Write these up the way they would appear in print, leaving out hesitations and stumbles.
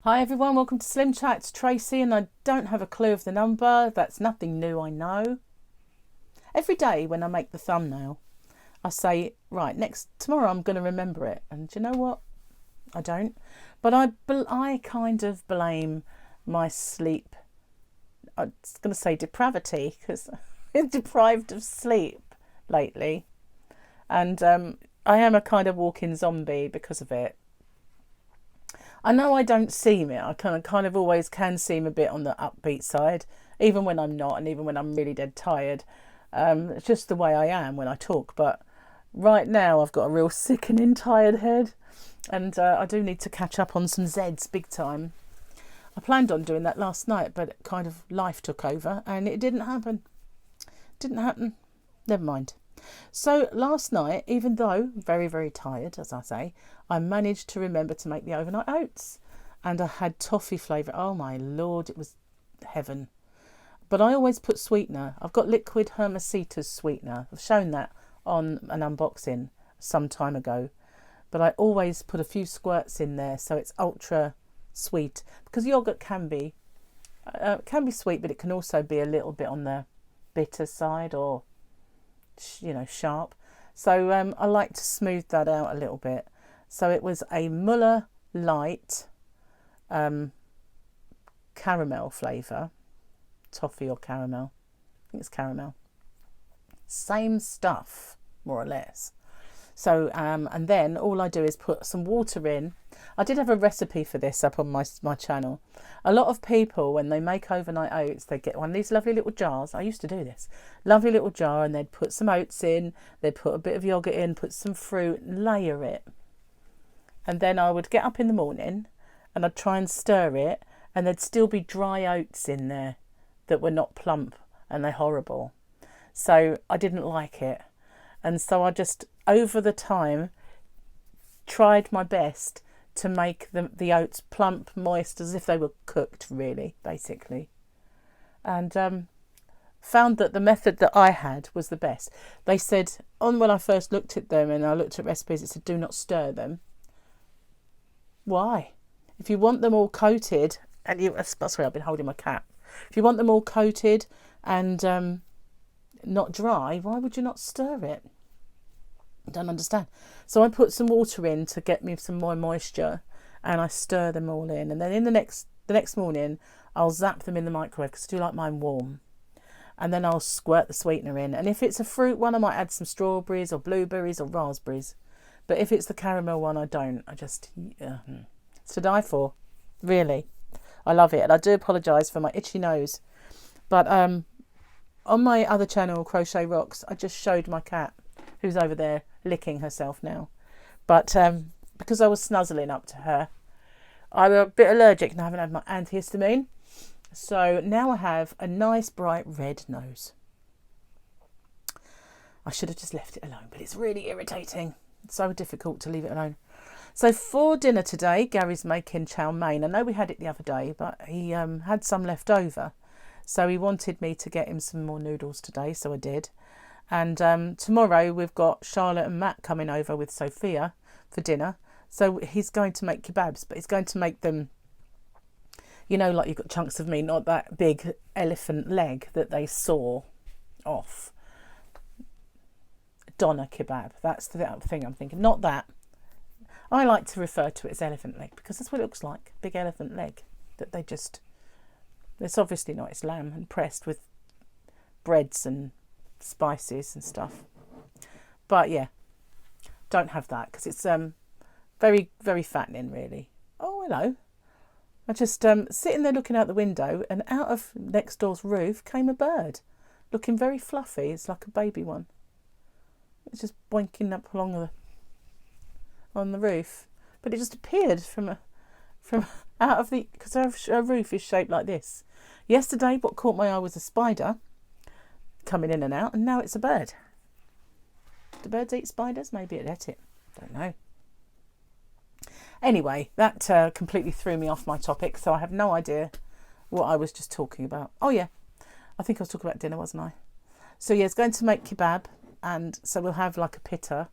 Hi everyone, welcome to SlimChat. It's Tracy and I don't have a clue of the number. That's nothing new, I know. Every day when I make the thumbnail, I say, right, tomorrow I'm going to remember it. And do you know what? I don't. But I kind of blame my sleep. I was going to say depravity because I'm deprived of sleep lately. And I am a kind of walking zombie because of it. I know I don't seem it. I kind of always can seem a bit on the upbeat side, even when I'm not, and even when I'm really dead tired. It's just the way I am when I talk. But right now, I've got a real sickening tired head, and I do need to catch up on some Zeds big time. I planned on doing that last night, but kind of life took over, and it didn't happen. Didn't happen. Never mind. So last night, even though very, very tired, as I say, I managed to remember to make the overnight oats. And I had toffee flavour. Oh my lord, it was heaven. But I always put sweetener. I've got liquid Hermesitas sweetener. I've shown that on an unboxing some time ago. But I always put a few squirts in there so it's ultra sweet. Because yoghurt can be sweet, but it can also be a little bit on the bitter side or sharp. So I like to smooth that out a little bit. So it was a Muller Light caramel flavour, toffee or caramel. I think it's caramel. Same stuff, more or less. So and then all I do is put some water in. I did have a recipe for this up on my channel. A lot of people, when they make overnight oats, they get one of these lovely little jars. I used to do this. Lovely little jar, and they'd put some oats in, they'd put a bit of yoghurt in, put some fruit, and layer it. And then I would get up in the morning and I'd try and stir it, and there'd still be dry oats in there that were not plump, and they're horrible. So I didn't like it. And so I just, over the time, tried my best to make the oats plump, moist, as if they were cooked, really, basically. And found that the method that I had was the best. They said, when I first looked at them and I looked at recipes, it said, do not stir them. Why? If you want them all coated, sorry, I've been holding my cat. If you want them all coated and not dry, why would you not stir it? I don't understand. So I put some water in to get me some more moisture, and I stir them all in, and then in the next morning I'll zap them in the microwave because I do like mine warm, and then I'll squirt the sweetener in. And if it's a fruit one, I might add some strawberries or blueberries or raspberries, but if it's the caramel one, I don't. I just it's to die for, really. I love it, and I do apologise for my itchy nose, but on my other channel, Crochet Rocks, I just showed my cat, who's over there licking herself now. But because I was snuzzling up to her, I'm a bit allergic and I haven't had my antihistamine. So now I have a nice bright red nose. I should have just left it alone, but it's really irritating. It's so difficult to leave it alone. So for dinner today, Gary's making chow mein. I know we had it the other day, but he had some left over. So he wanted me to get him some more noodles today, so I did. And tomorrow we've got Charlotte and Matt coming over with Sophia for dinner. So he's going to make kebabs, but he's going to make them, like you've got chunks of meat, not that big elephant leg that they saw off. Doner kebab, that's the thing I'm thinking. Not that. I like to refer to it as elephant leg because that's what it looks like, big elephant leg that it's obviously not, it's lamb and pressed with breads and spices and stuff. But yeah, don't have that because it's very, very fattening, really. Oh, hello. I just sitting there looking out the window, and out of next door's roof came a bird looking very fluffy. It's like a baby one. It's just boinking up along on the roof, but it just appeared from out of the, because our roof is shaped like this. Yesterday what caught my eye was a spider coming in and out, and now it's a bird. Do birds eat spiders? Maybe it ate it. Don't know. Anyway, that completely threw me off my topic, so I have no idea what I was just talking about. Oh yeah, I think I was talking about dinner, wasn't I? So yeah, it's going to make kebab, and so we'll have like a pitta.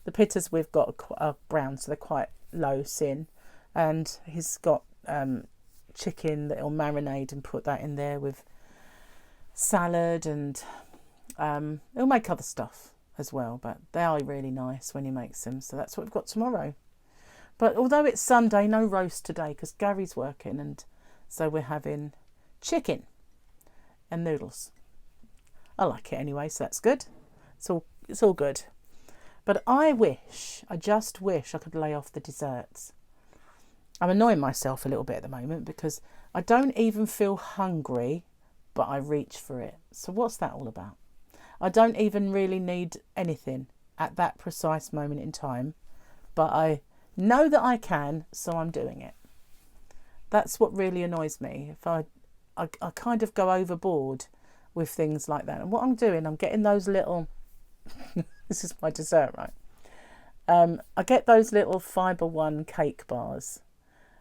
The pittas we've got are brown, so they're quite low sin, and he's got chicken that he'll marinate and put that in there with salad, and he'll make other stuff as well, but they are really nice when he makes them. So that's what we've got tomorrow. But although it's Sunday, no roast today because Gary's working, and so we're having chicken and noodles. I like it anyway, so that's good. It's all good. But I just wish I could lay off the desserts. I'm annoying myself a little bit at the moment because I don't even feel hungry, but I reach for it. So what's that all about? I don't even really need anything at that precise moment in time, but I know that I can, so I'm doing it. That's what really annoys me. If I kind of go overboard with things like that. And what I'm doing, I'm getting those little... this is my dessert, right? I get those little Fibre One cake bars,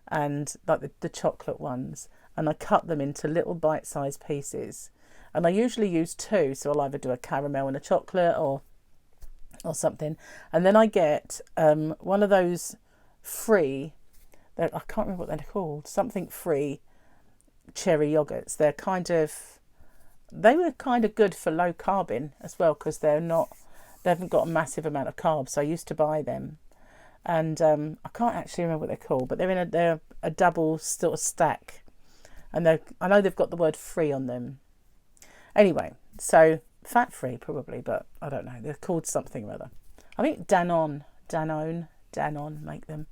and like the chocolate ones, and I cut them into little bite-sized pieces. And I usually use 2, so I'll either do a caramel and a chocolate or something. And then I get one of those free, I can't remember what they're called, something free cherry yogurts. They were kind of good for low carbing as well, because they haven't got a massive amount of carbs. So I used to buy them, and I can't actually remember what they're called, but they're a double sort of stack, and I know they've got the word free on them. Anyway, so fat free probably, but I don't know. They're called something or other. I think Danone make them.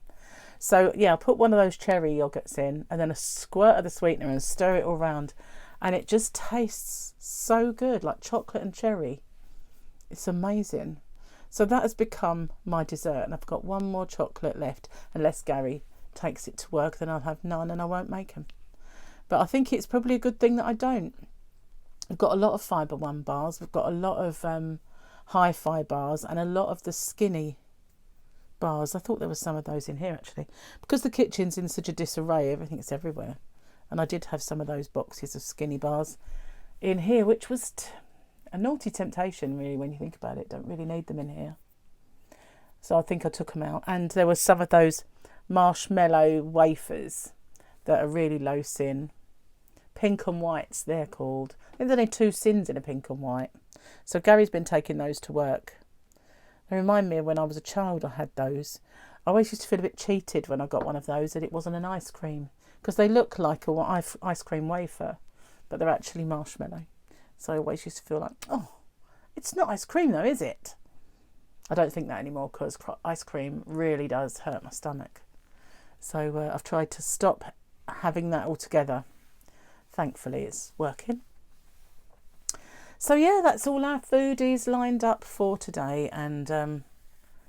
So yeah, I'll put one of those cherry yogurts in, and then a squirt of the sweetener, and stir it all around. And it just tastes so good, like chocolate and cherry. It's amazing. So that has become my dessert, and I've got one more chocolate left. Unless Gary takes it to work, then I'll have none and I won't make them. But I think it's probably a good thing that I don't. I've got a lot of Fibre One bars. We've got a lot of Hi-Fi bars and a lot of the skinny bars. I thought there was some of those in here actually. Because the kitchen's in such a disarray, everything's everywhere. And I did have some of those boxes of skinny bars in here, which was a naughty temptation, really, when you think about it. Don't really need them in here. So I think I took them out. And there was some of those marshmallow wafers that are really low sin. Pink and whites, they're called. I think there's only 2 sins in a pink and white. So Gary's been taking those to work. They remind me of when I was a child, I had those. I always used to feel a bit cheated when I got one of those that it wasn't an ice cream, because they look like a ice cream wafer, but they're actually marshmallow. So I always used to feel like, oh, it's not ice cream though, is it? I don't think that anymore, because ice cream really does hurt my stomach. So I've tried to stop having that altogether. Thankfully, it's working. So yeah, that's all our foodies lined up for today, and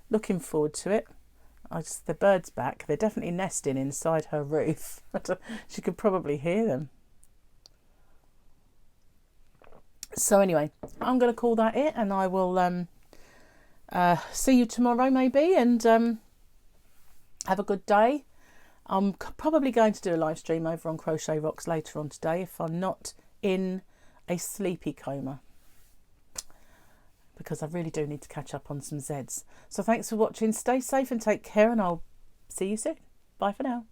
looking forward to it. The bird's back. They're definitely nesting inside her roof. She could probably hear them. So anyway, I'm going to call that it, and I will see you tomorrow maybe, and have a good day. I'm probably going to do a live stream over on Crochet Rocks later on today if I'm not in a sleepy coma, because I really do need to catch up on some Zeds. So thanks for watching. Stay safe and take care, and I'll see you soon. Bye for now.